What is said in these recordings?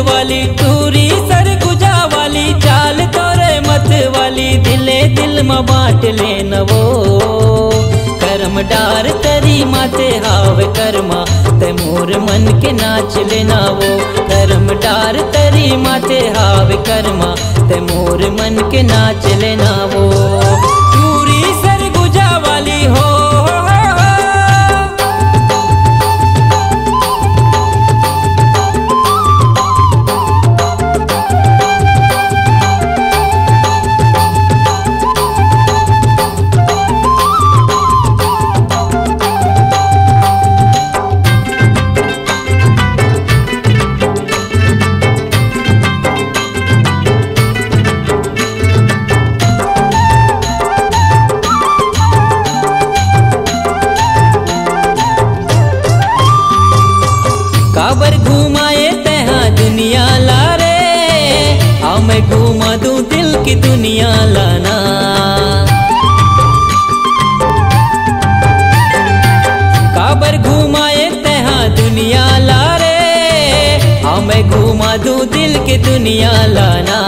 वाली, टूरी सरगुजा वाली, चाल तोरे मत वाली, दिले दिल में बांट लेन वो। कर्म डार तरी माते हाव कर्मा, ते मोर मन के नाच लेना वो। कर्म डार तरी माते हाव कर्मा, ते मोर मन के नाच लेना वो। टूरी सरगुजा वाली हो, काबर घुमाए तहाँ दुनिया ला रे, आओ मैं घुमा दूं दिल की दुनिया लाना। काबर घुमाए तहाँ दुनिया ला रे, आओ मैं घुमा दूं दिल की दुनिया लाना।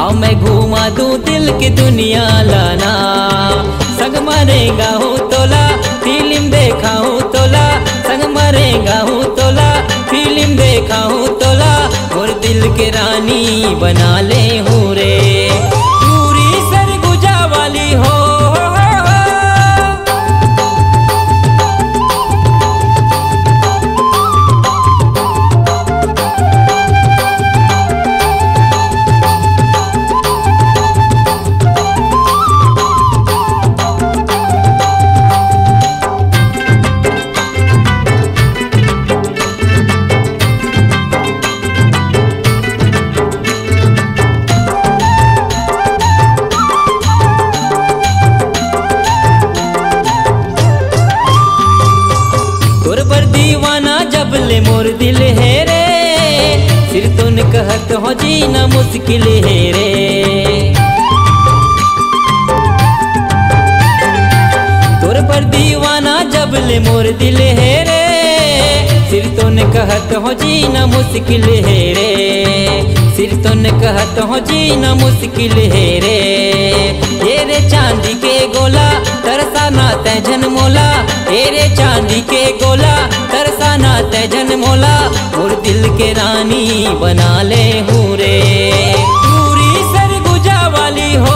आओ मैं घुमा दूं दिल की दुनिया लाना। संग मरेगा हूँ तोला, फिल्म देखा हूँ तोला, संग मरेगा हूँ तोला, फिल्म देखा हूँ तोला, और दिल के रानी बना ले हूँ रे। टूरी सरगुजा वाली हो, दीवाना जब ले मोर दिल है रे, फिर तुन कहत हो जीना मुश्किल है रे। तोर पर दीवाना जब ले मोर दिल है रे, फिर तुन कहत हो जीना मुश्किल है रे। फिर तुन कहत हो जीना मुश्किल है रे। ये रे चांदी के गोला तरसाना तैजन मोला, ये रे चांदी के गोला तरसाना तैजन मोला, और दिल के रानी बना ले हूँ रे। टूरी सरगुजा वाली हो,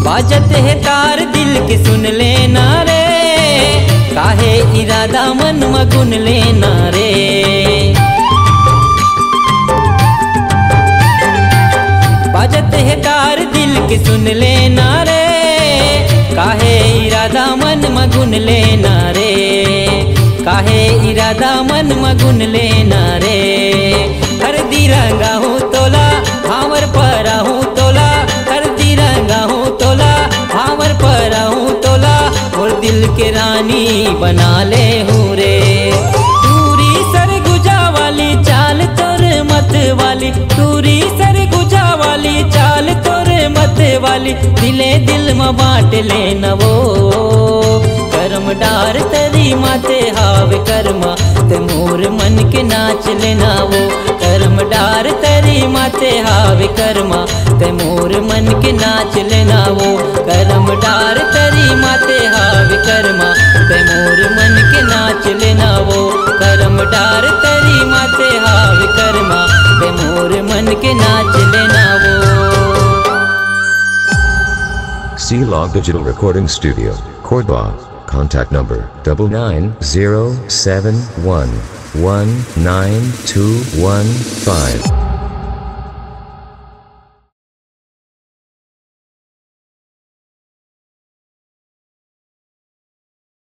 बाजत है तार दिल की सुन लेना रे, काहे इरादा मन मगुन लेना रे। बाजत है तार दिल की सुन लेना रे, काहे इरादा मन मगुन लेना रे। काहे इरादा मन मगुन लेना रे। हर दिरंगा हूँ तोला, भावर परा हूँ तोला, हर दिरंगा हूँ तोला, भावर परा हूँ तोला, और दिल के रानी बना ले हूँ रे। टूरी सरगुजा वाली चाल तोर मत वाली, टूरी सरगुजा वाली चाल तोर मत वाली, दिले दिल में बांट लेना वो। कर्म डार तरी माते हाव कर्मा, ते मोर मन के नाच लेना वो। कर्म डार तरी माते हाव कर्मा, ते मोर मन के नाच लेना वो। कर्म डार तरी माते हाव कर्मा, ते मोर मन के नाच लेना वो। कर्म डार तरी माते हाव कर्मा, ते मोर मन के नाच लेना वो। C-Log Digital Recording Studio, Cordoba. Contact number 99071192115.